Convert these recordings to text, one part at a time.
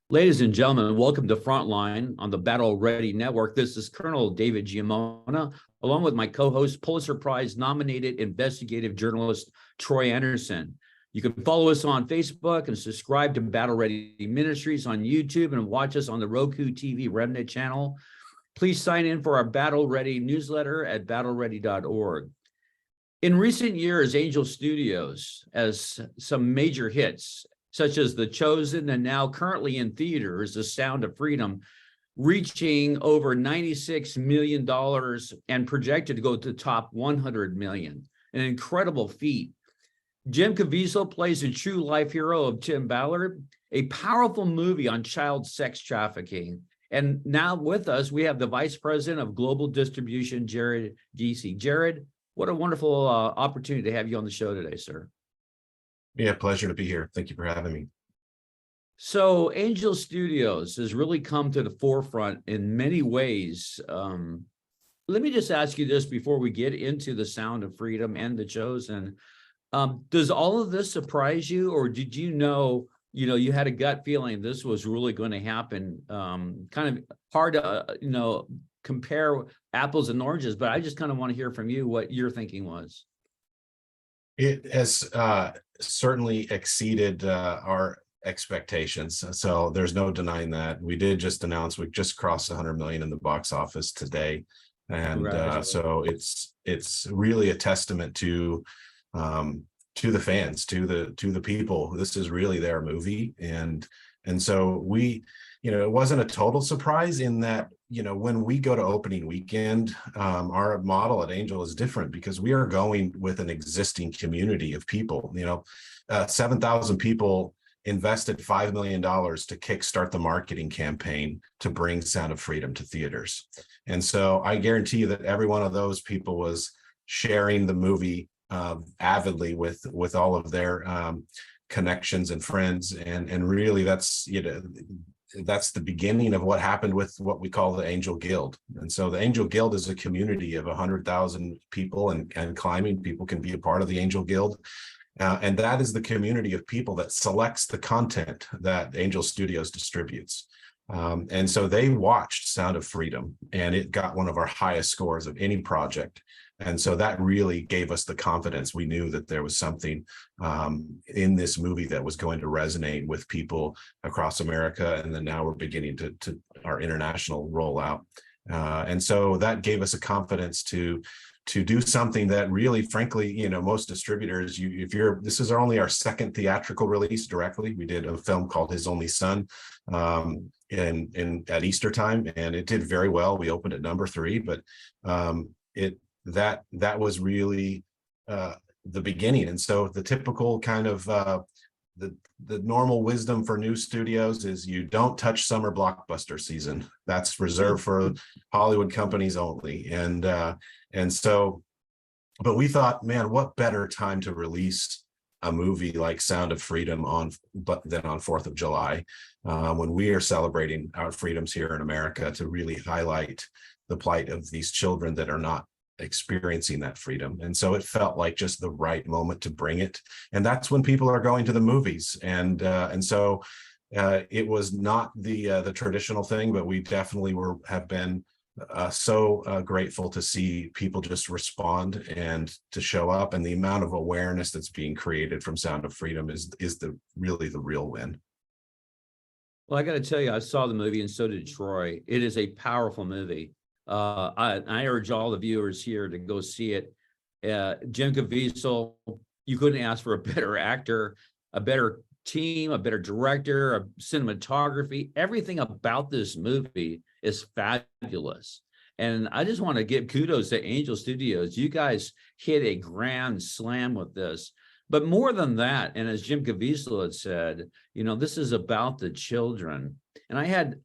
Ladies and gentlemen, welcome to Frontline on the Battle Ready Network. This is Colonel David Giammona, along with my co-host, Pulitzer Prize nominated investigative journalist Troy Anderson. You can follow us on Facebook and subscribe to Battle Ready Ministries on YouTube and watch us on the Roku TV Remnant channel. Please sign in for our Battle Ready newsletter at battleready.org. In recent years, Angel Studios has some major hits, such as The Chosen, and now currently in theaters, The Sound of Freedom, reaching over $96 million and projected to go to top 100 million. An incredible feat. Jim Caviezel plays a true life hero of Tim Ballard, a powerful movie on child sex trafficking. And now with us, we have the Vice President of Global Distribution, Jared Geesey. Jared, what a wonderful opportunity to have you on the show today, sir. Yeah, pleasure to be here. Thank you for having me. So Angel Studios has really come to the forefront in many ways. Let me just ask you this before we get into The Sound of Freedom and The Chosen. Does all of this surprise you, or did you know, you had a gut feeling this was really going to happen? Kind of hard to, compare apples and oranges, but I just kind of want to hear from you what your thinking was. It has certainly exceeded our expectations. So there's no denying that. We did just announce we just crossed 100 million in the box office today. And so it's really a testament to the fans, to the people. This is really their movie. And so we, it wasn't a total surprise in that, when we go to opening weekend, our model at Angel is different because we are going with an existing community of people. 7,000 people invested $5 million to kickstart the marketing campaign to bring Sound of Freedom to theaters. And so I guarantee you that every one of those people was sharing the movie avidly with all of their connections and friends. And really that's the beginning of what happened with what we call the Angel Guild. And so the Angel Guild is a community of 100,000 people, and climbing people can be a part of the Angel Guild. And that is the community of people that selects the content that Angel Studios distributes. And so they watched Sound of Freedom, and it got one of our highest scores of any project. And so that really gave us the confidence. We knew that there was something in this movie that was going to resonate with people across America. And then now we're beginning to our international rollout. And so that gave us a confidence to do something that really, frankly, most distributors, this is only our second theatrical release directly. We did a film called His Only Son at Easter time, and it did very well. We opened at number 3, but that was really the beginning. And so the typical kind of the normal wisdom for new studios is you don't touch summer blockbuster season. That's reserved for Hollywood companies only. And so, but we thought, man, what better time to release a movie like Sound of Freedom than on 4th of July, when we are celebrating our freedoms here in America, to really highlight the plight of these children that are not experiencing that freedom. And so it felt like just the right moment to bring it. And that's when people are going to the movies. And so it was not the traditional thing, but we definitely have been so grateful to see people just respond and to show up. And the amount of awareness that's being created from Sound of Freedom is really the real win. Well, I got to tell you, I saw the movie, and so did Troy. It is a powerful movie. I urge all the viewers here to go see it. Jim Caviezel, you couldn't ask for a better actor, a better team, a better director, a cinematography. Everything about this movie is fabulous. And I just want to give kudos to Angel Studios. You guys hit a grand slam with this. But more than that, and as Jim Caviezel had said, this is about the children. And I had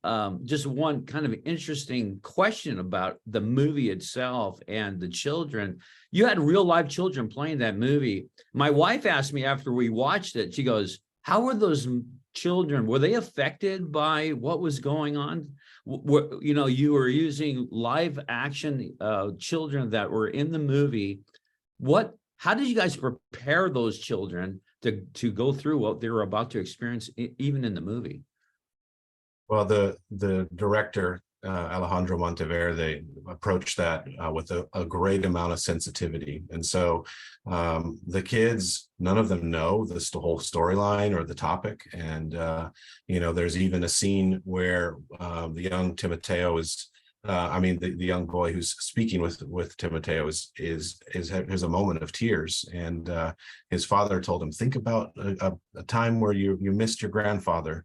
just one kind of interesting question about the movie itself and the children. You had real live children playing that movie. My wife asked me after we watched it, she goes, how were those children? Were they affected by what was going on? You were using live action children that were in the movie. How did you guys prepare those children to go through what they were about to experience, even in the movie? Well, the director, Alejandro Monteverde, approached that with a great amount of sensitivity. And so the kids, none of them know the whole storyline or the topic. And, there's even a scene where the young Timoteo is, the young boy who's speaking with Timoteo has a moment of tears. And his father told him, think about a time where you missed your grandfather.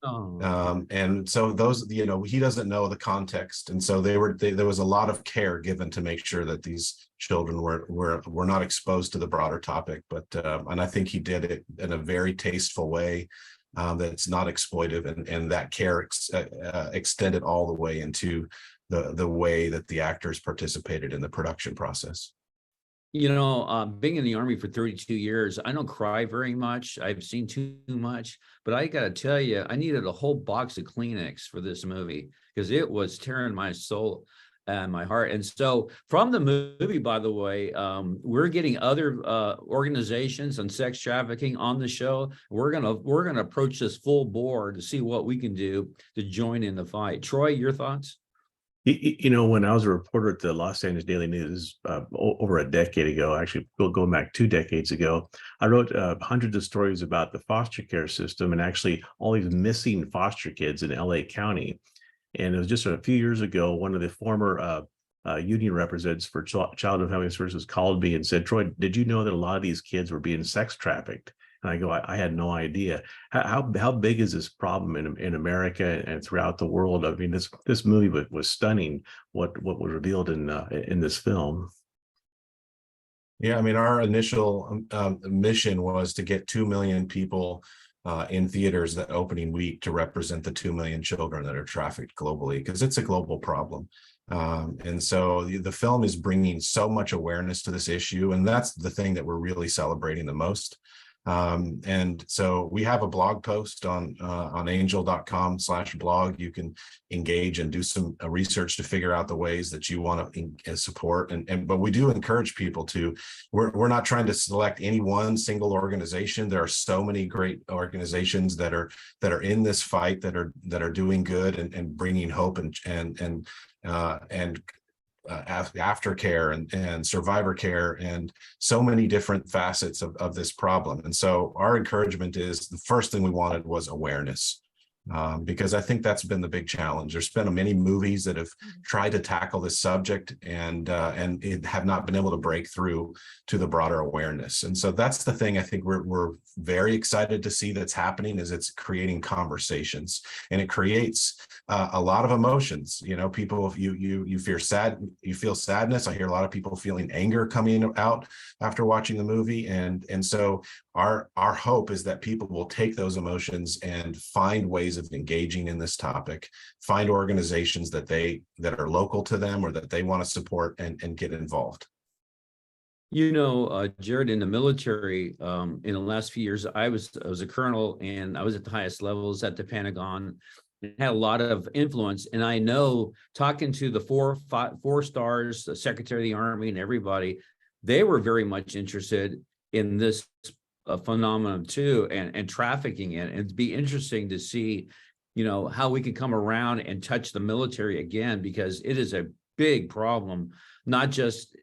Oh, And so those, he doesn't know the context. And so there was a lot of care given to make sure that these children were not exposed to the broader topic. But and I think he did it in a very tasteful way that's not exploitive, and that care extended all the way into the way that the actors participated in the production process. being in the Army for 32 years, I don't cry very much. I've seen too much, but I got to tell you, I needed a whole box of Kleenex for this movie because it was tearing my soul and my heart. And so from the movie, by the way, we're getting other organizations on sex trafficking on the show. We're gonna approach this full bore to see what we can do to join in the fight. Troy, your thoughts? When I was a reporter at the Los Angeles Daily News over a decade ago, actually going back 2 decades ago, I wrote hundreds of stories about the foster care system and actually all these missing foster kids in LA County. And it was just a few years ago, one of the former union representatives for Child and Family Services called me and said, Troy, did you know that a lot of these kids were being sex trafficked? And I go, I had no idea. How big is this problem in America and throughout the world? I mean, this movie was stunning. What was revealed in this film. Yeah, I mean, our initial mission was to get 2 million people in theaters that opening week to represent the 2 million children that are trafficked globally, because it's a global problem. And so the film is bringing so much awareness to this issue, and that's the thing that we're really celebrating the most. And so we have a blog post on angel.com/blog. You can engage and do some research to figure out the ways that you want to support. But we do encourage people to, we're not trying to select any one single organization. There are so many great organizations that are in this fight that are doing good and bringing hope and aftercare and survivor care and so many different facets of this problem. And so our encouragement is, the first thing we wanted was awareness, because I think that's been the big challenge. There's been many movies that have tried to tackle this subject and it have not been able to break through to the broader awareness. And so that's the thing I think we're very excited to see that's happening, is it's creating conversations, and it creates a lot of emotions. People, you feel sadness. I hear a lot of people feeling anger coming out after watching the movie, and so our hope is that people will take those emotions and find ways of engaging in this topic, find organizations that are local to them or that they want to support, and get involved. Jared, in the military, in the last few years, I was a colonel, and I was at the highest levels at the Pentagon. It had a lot of influence, and I know, talking to the four stars, the Secretary of the Army, and everybody, they were very much interested in this phenomenon too, and trafficking it. And it'd be interesting to see, how we can come around and touch the military again, because it is a big problem, not just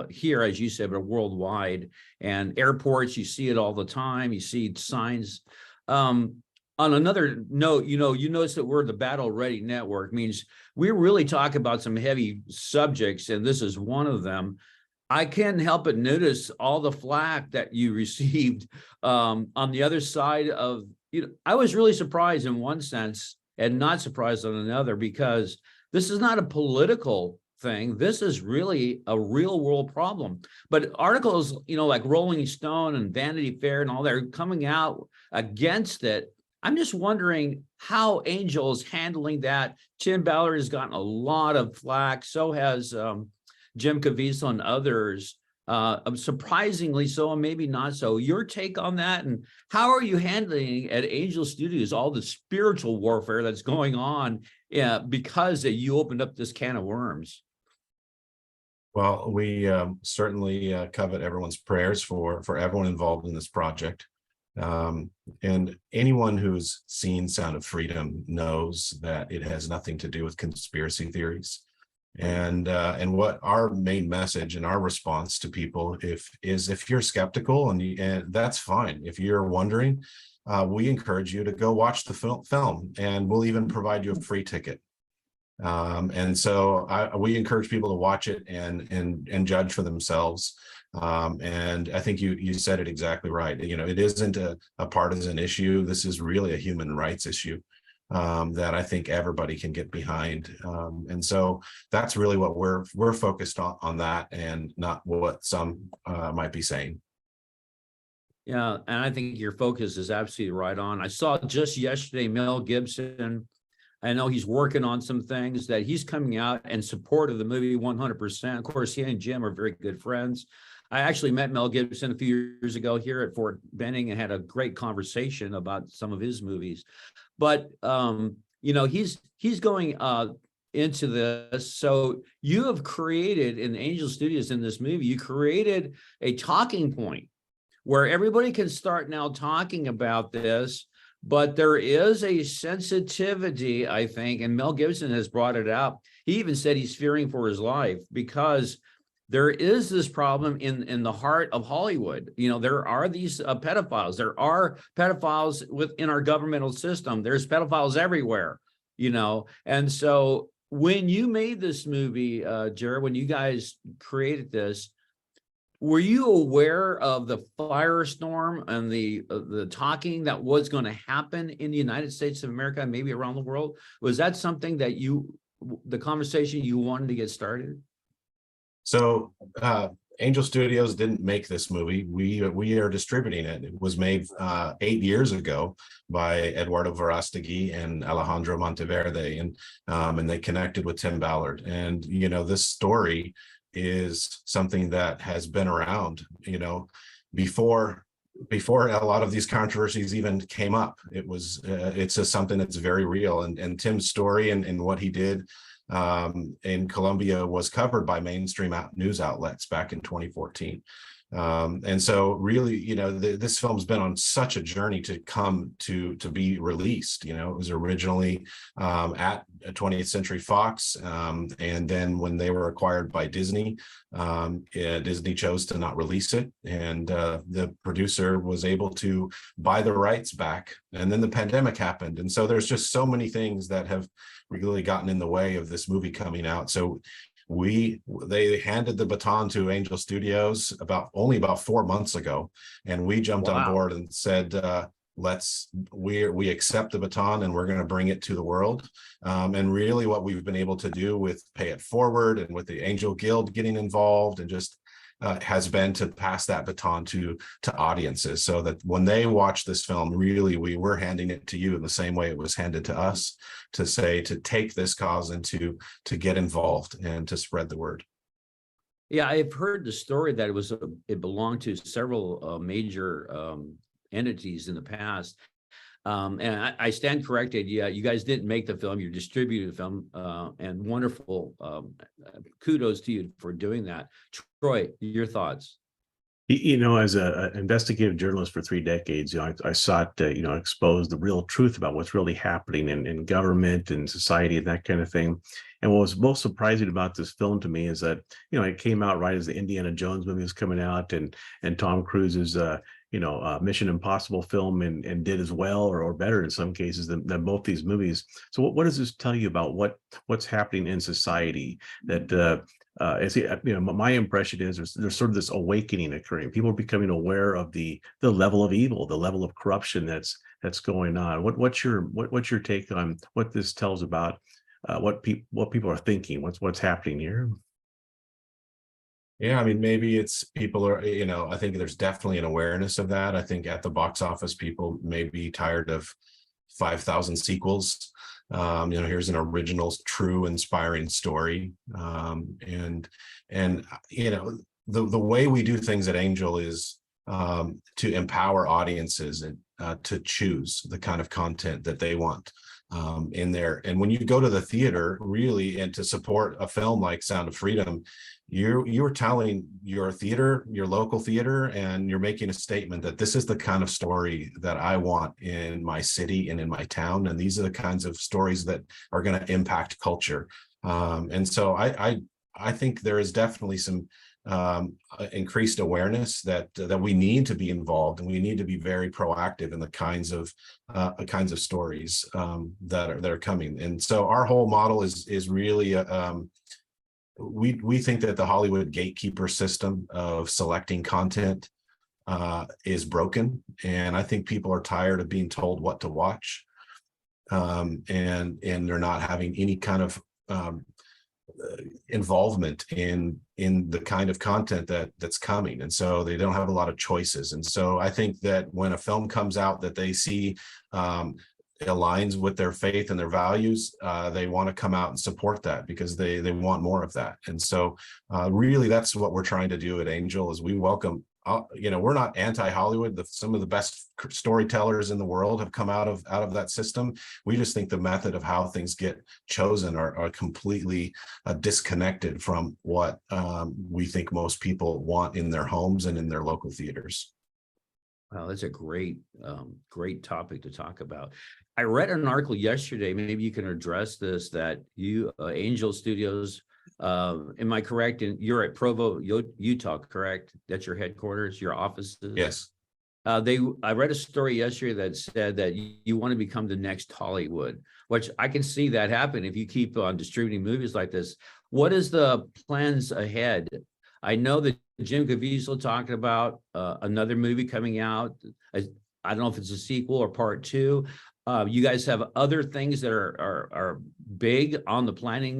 here, as you said, but worldwide. And airports, you see it all the time. You see signs. On another note, you notice that we're the Battle Ready Network, means we really talk about some heavy subjects, and this is one of them. I can't help but notice all the flack that you received on the other side of, I was really surprised in one sense and not surprised on another, because this is not a political thing. This is really a real world problem. But articles, like Rolling Stone and Vanity Fair and all, they're coming out against it. I'm just wondering how Angel is handling that. Tim Ballard has gotten a lot of flack. So has Jim Caviezel and others, surprisingly so, and maybe not so. Your take on that, and how are you handling at Angel Studios all the spiritual warfare that's going on because you opened up this can of worms? Well, we certainly covet everyone's prayers for everyone involved in this project. And anyone who's seen Sound of Freedom knows that it has nothing to do with conspiracy theories. And what our main message and our response to people if you're skeptical, and that's fine. If you're wondering, we encourage you to go watch the film, and we'll even provide you a free ticket. And so we encourage people to watch it and judge for themselves. And I think you said it exactly right. It isn't a partisan issue. This is really a human rights issue that I think everybody can get behind. And so that's really what we're focused on that, and not what some might be saying. Yeah, and I think your focus is absolutely right on. I saw just yesterday Mel Gibson. I know he's working on some things that he's coming out in support of the movie 100%. Of course, he and Jim are very good friends. I actually met Mel Gibson a few years ago here at Fort Benning and had a great conversation about some of his movies. But he's going into this. So you have created in Angel Studios in this movie, you created a talking point where everybody can start now talking about this. But there is a sensitivity, I think, and Mel Gibson has brought it up. He even said he's fearing for his life because there is this problem in the heart of Hollywood. There are these pedophiles. There are pedophiles within our governmental system. There's pedophiles everywhere, And so when you made this movie, Jared, when you guys created this, were you aware of the firestorm and the talking that was going to happen in the United States of America and maybe around the world? Was that something that the conversation you wanted to get started? So Angel Studios didn't make this movie. We are distributing it. It was made 8 years ago by Eduardo Verástegui and Alejandro Monteverde, and they connected with Tim Ballard. And this story is something that has been around, before a lot of these controversies even came up. It's just something that's very real. And Tim's story and what he did in Colombia was covered by mainstream news outlets back in 2014. And so really, this film's been on such a journey to come to be released. It was originally at 20th Century Fox. And then when they were acquired by Disney, Disney chose to not release it. And the producer was able to buy the rights back. And then the pandemic happened. And so there's just so many things that have really gotten in the way of this movie coming out. So they handed the baton to Angel Studios only about 4 months ago, and we jumped on board and said, we accept the baton and we're going to bring it to the world. And really what we've been able to do with Pay It Forward and with the Angel Guild getting involved and just has been to pass that baton to audiences, so that when they watch this film, really we're handing it to you in the same way it was handed to us, to take this cause and to get involved and to spread the word. Yeah, I've heard the story that it belonged to several major entities in the past. And I stand corrected. Yeah, you guys didn't make the film, you distributed the film, and wonderful. Kudos to you for doing that. Troy, your thoughts? As an investigative journalist for 3 decades, I sought to, expose the real truth about what's really happening in government and society and that kind of thing. And what was most surprising about this film to me is that, it came out right as the Indiana Jones movie was coming out, and Tom Cruise's Mission Impossible film and did as well or better in some cases than both these movies. So what does this tell you about what's happening in society? That my impression is there's sort of this awakening occurring. People are becoming aware of the level of evil, the level of corruption that's going on. What's your take on what this tells about what people are thinking? What's happening here? Yeah, I mean, maybe it's people are, I think there's definitely an awareness of that. I think at the box office, people may be tired of 5,000 sequels. Here's an original, true, inspiring story. And the way we do things at Angel is to empower audiences and to choose the kind of content that they want in there. And when you go to the theater, really, and to support a film like Sound of Freedom, you're telling your theater, your local theater, and you're making a statement that this is the kind of story that I want in my city and in my town, and these are the kinds of stories that are going to impact culture. And so I think there is definitely some increased awareness that we need to be involved, and we need to be very proactive in the kinds of stories that are coming. And so our whole model is really we think that the Hollywood gatekeeper system of selecting content is broken, and I think people are tired of being told what to watch, and they're not having any kind of involvement in the kind of content that's coming, and so they don't have a lot of choices. And so I think that when a film comes out that they see aligns with their faith and their values, they want to come out and support that because they want more of that. And so really that's what we're trying to do at Angel, is we welcome, we're not anti-Hollywood. Some of the best storytellers in the world have come out of that system. We just think the method of how things get chosen are completely disconnected from what we think most people want in their homes and in their local theaters. Wow, that's a great topic to talk about. I read an article yesterday, maybe you can address this, that you, Angel Studios, am I correct? And you're at Provo, Utah, correct? That's your headquarters, your offices? Yes. I read a story yesterday that said that you want to become the next Hollywood, which I can see that happen if you keep on distributing movies like this. What is the plans ahead? I know that Jim Caviezel talking about another movie coming out. I don't know if it's a sequel or part 2. You guys have other things that are big on the planning.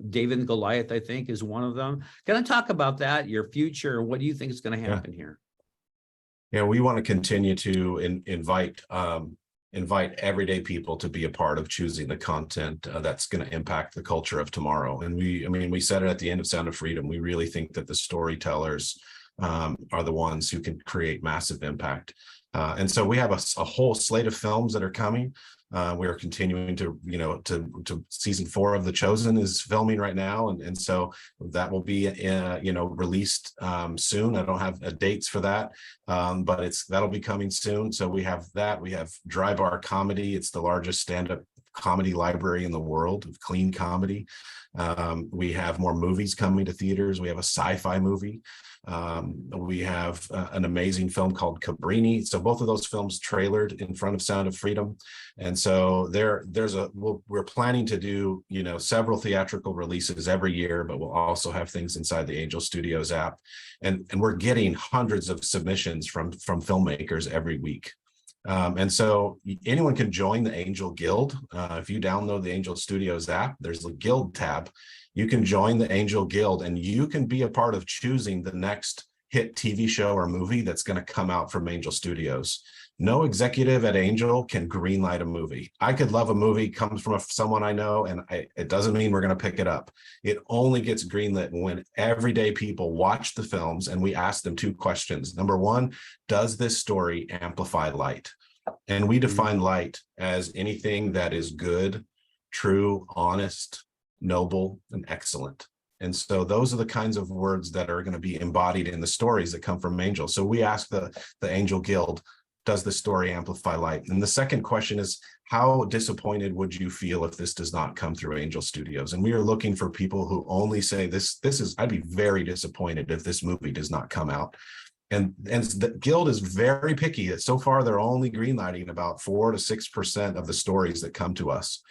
David and Goliath, I think, is one of them. Can I talk about that, your future? What do you think is going to happen here? Yeah, we want to continue to invite everyday people to be a part of choosing the content that's going to impact the culture of tomorrow. And we said it at the end of Sound of Freedom. We really think that the storytellers are the ones who can create massive impact. And so we have a whole slate of films that are coming. We are continuing to season 4 of The Chosen is filming right now. And so that will be, released soon. I don't have dates for that, but that'll be coming soon. So we have that. We have Dry Bar Comedy. It's the largest stand-up comedy library in the world of clean comedy. We have more movies coming to theaters. We have a sci-fi movie. We have an amazing film called Cabrini. So both of those films trailered in front of Sound of Freedom. And so we're planning to do, several theatrical releases every year, but we'll also have things inside the Angel Studios app. And we're getting hundreds of submissions from filmmakers every week. And so anyone can join the Angel Guild. If you download the Angel Studios app, there's a Guild tab. You can join the Angel Guild, and you can be a part of choosing the next hit TV show or movie that's going to come out from Angel Studios. No executive at Angel can greenlight a movie. I could love a movie, comes from someone I know, and it doesn't mean we're going to pick it up. It only gets greenlit when everyday people watch the films and we ask them 2 questions. Number 1, does this story amplify light? And we define light as anything that is good, true, honest, noble, and excellent. And so those are the kinds of words that are going to be embodied in the stories that come from Angel. So we ask the Angel Guild, does the story amplify light? And the second question is, how disappointed would you feel if this does not come through Angel Studios? And we are looking for people who only say I'd be very disappointed if this movie does not come out. And the Guild is very picky. So far, they're only greenlighting about 4 to 6% of the stories that come to us.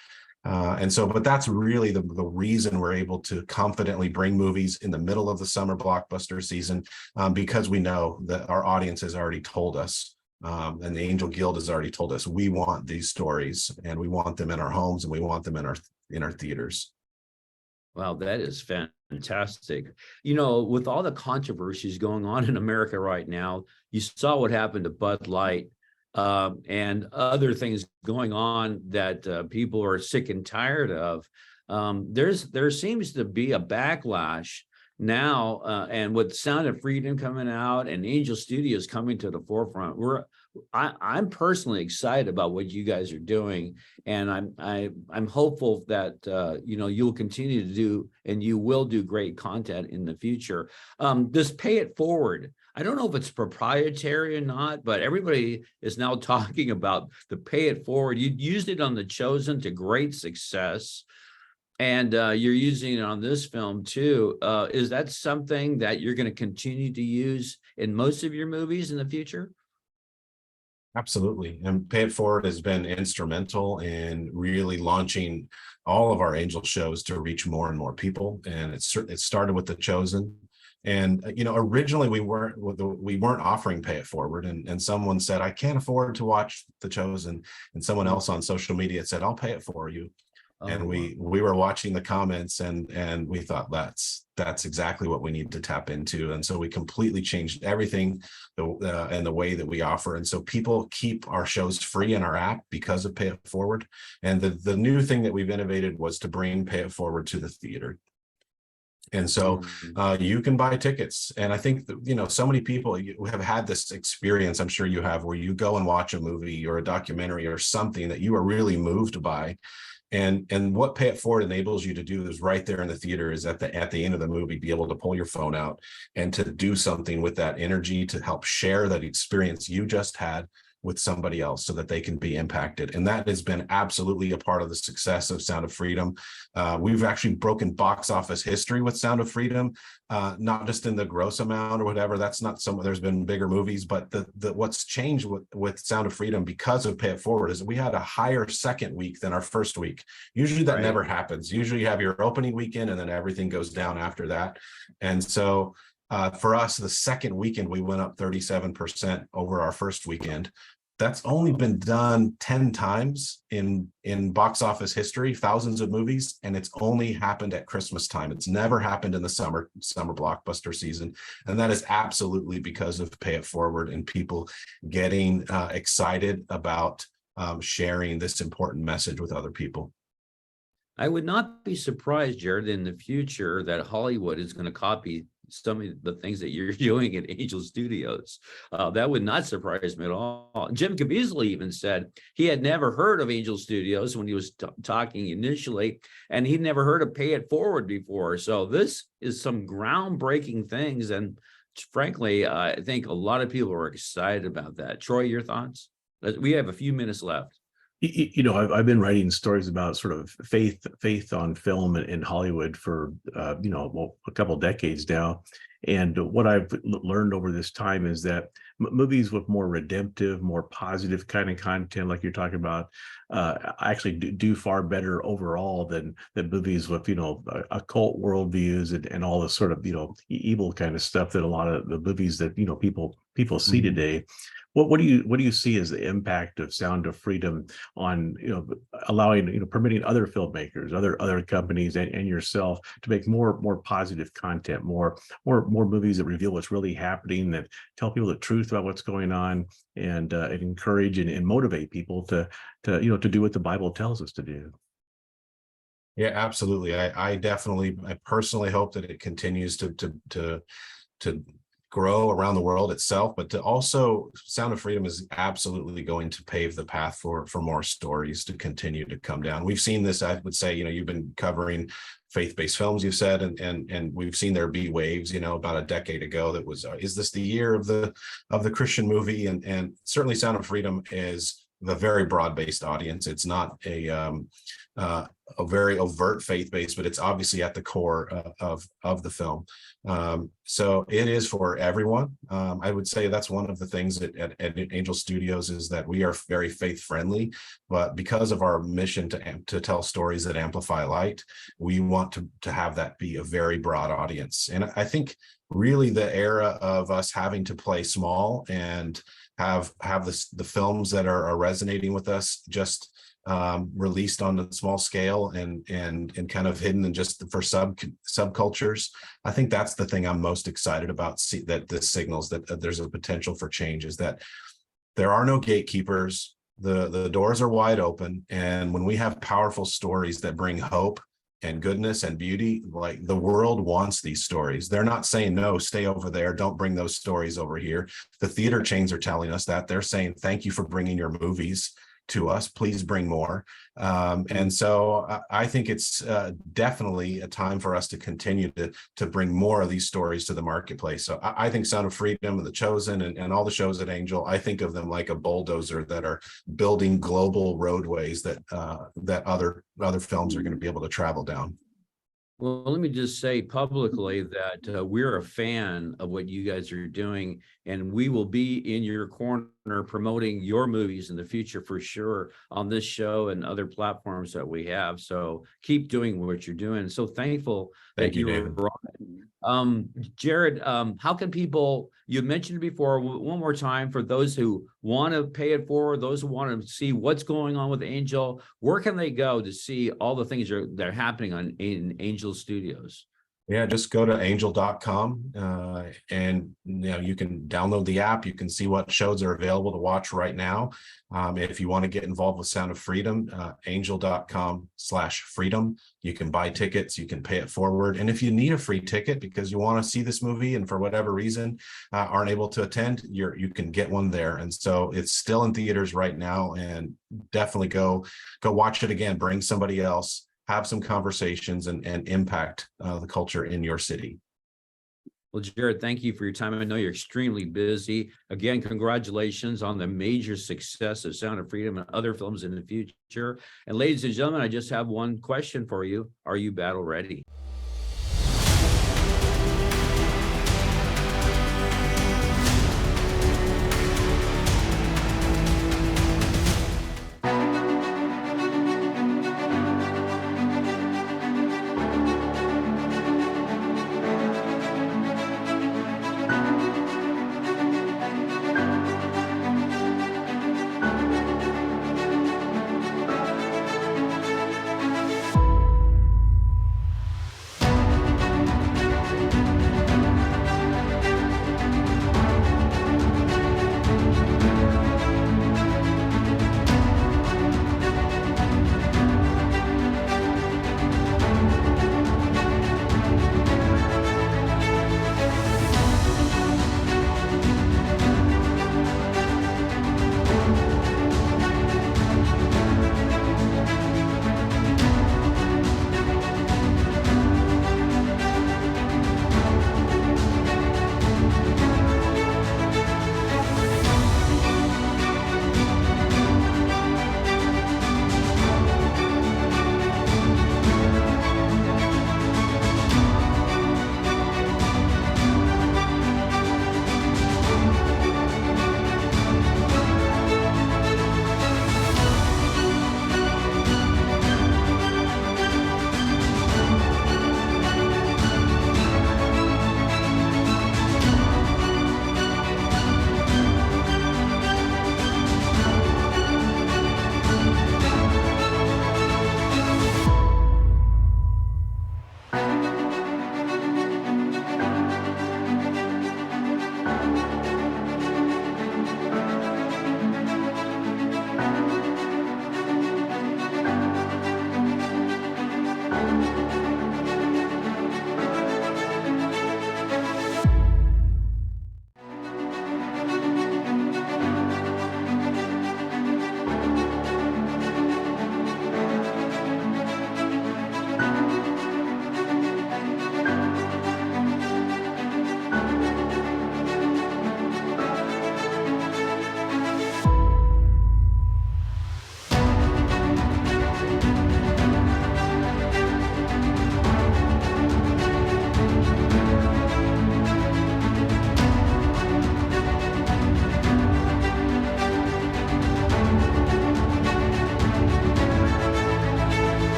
But that's really the reason we're able to confidently bring movies in the middle of the summer blockbuster season, because we know that our audience has already told us, and the Angel Guild has already told us, we want these stories, and we want them in our homes, and we want them in our theaters. Wow, that is fantastic. With all the controversies going on in America right now, you saw what happened to Bud Light. And other things going on that people are sick and tired of. There seems to be a backlash now, and with Sound of Freedom coming out and Angel Studios coming to the forefront, I'm personally excited about what you guys are doing, and I'm hopeful that you'll continue to do, and you will do great content in the future. This pay it forward, I don't know if it's proprietary or not, but everybody is now talking about the pay it forward. You used it on The Chosen to great success, and you're using it on this film too. Is that something that you're going to continue to use in most of your movies in the future? Absolutely. And Pay It Forward has been instrumental in really launching all of our Angel shows to reach more and more people. And it started with The Chosen. And originally we weren't offering Pay It Forward, and someone said, I can't afford to watch The Chosen, and someone else on social media said, I'll pay it for you. And we were watching the comments, and we thought that's exactly what we need to tap into. And so we completely changed everything and the way that we offer. And so people keep our shows free in our app because of Pay It Forward. And the new thing that we've innovated was to bring Pay It Forward to the theater. And so you can buy tickets. And I think that, so many people have had this experience, I'm sure you have, where you go and watch a movie or a documentary or something that you are really moved by. And what Pay It Forward enables you to do is right there in the theater, is at the end of the movie, be able to pull your phone out and to do something with that energy to help share that experience you just had with somebody else so that they can be impacted. And that has been absolutely a part of the success of Sound of Freedom. We've actually broken box office history with Sound of Freedom, not just in the gross amount or whatever. That's not there's been bigger movies, but what's changed with Sound of Freedom because of Pay It Forward is that we had a higher second week than our first week. Usually that never happens. Usually you have your opening weekend and then everything goes down after that. And so for us, the second weekend, we went up 37% over our first weekend. That's only been done 10 times in box office history, thousands of movies, and it's only happened at Christmas time. It's never happened in the summer blockbuster season. And that is absolutely because of Pay It Forward and people getting excited about sharing this important message with other people. I would not be surprised, Jared, in the future that Hollywood is going to copy some of the things that you're doing at Angel Studios. That would not surprise me at all. Jim Caviezel even said he had never heard of Angel Studios when he was talking initially, and he'd never heard of Pay It Forward before. So this is some groundbreaking things. And frankly, I think a lot of people are excited about that. Troy, your thoughts? We have a few minutes left. I've been writing stories about sort of faith on film in Hollywood for a couple of decades now, and what I've learned over this time is that movies with more redemptive, more positive kind of content, like you're talking about, actually do far better overall than movies with occult worldviews and all this sort of evil kind of stuff that a lot of the movies that people see today. What do you see as the impact of Sound of Freedom on allowing permitting other filmmakers, other companies, and yourself to make more positive content, more movies that reveal what's really happening, that tell people the truth about what's going on, and encourage and motivate people to do what the Bible tells us to do? Yeah, absolutely. I personally hope that it continues to grow around the world itself, but to also Sound of Freedom is absolutely going to pave the path for more stories to continue to come down. We've seen this, I would say, you've been covering faith-based films, you've said, and we've seen there be waves, about a decade ago that was, is this the year of the Christian movie? And certainly Sound of Freedom is the very broad-based audience. It's not a very overt faith-based, but it's obviously at the core of the film. So it is for everyone. I would say that's one of the things at Angel Studios is that we are very faith-friendly, but because of our mission to tell stories that amplify light, we want to have that be a very broad audience. And I think really the era of us having to play small and have the films that are resonating with us just released on a small scale and kind of hidden and just for subcultures. I think that's the thing I'm most excited about, that this signals that there's a potential for change, is that there are no gatekeepers. The doors are wide open. And when we have powerful stories that bring hope and goodness and beauty. Like, the world wants these stories. They're not saying, no, stay over there, don't bring those stories over here. The theater chains are telling us that. They're saying, thank you for bringing your movies to us, please bring more. And so I think it's definitely a time for us to continue to bring more of these stories to the marketplace. So I think Sound of Freedom and The Chosen and all the shows at Angel, I think of them like a bulldozer that are building global roadways that other films are going to be able to travel down. Well, let me just say publicly that we're a fan of what you guys are doing, and we will be in your corner promoting your movies in the future for sure on this show and other platforms that we have. So keep doing what you're doing. So thankful Thank that you, you David. were on. Jared, how can people, you mentioned it before, one more time, for those who want to pay it forward, those who want to see what's going on with Angel, where can they go to see all the things that are happening in Angel Studios? Yeah, just go to angel.com and you can download the app. You can see what shows are available to watch right now. If you want to get involved with Sound of Freedom, angel.com/freedom. You can buy tickets, you can pay it forward. And if you need a free ticket because you want to see this movie and for whatever reason aren't able to attend, you can get one there. And so it's still in theaters right now, and definitely go watch it again, bring somebody else, have some conversations, and impact the culture in your city. Well, Jared, thank you for your time. I know you're extremely busy. Again, congratulations on the major success of Sound of Freedom and other films in the future. And ladies and gentlemen, I just have one question for you. Are you battle ready?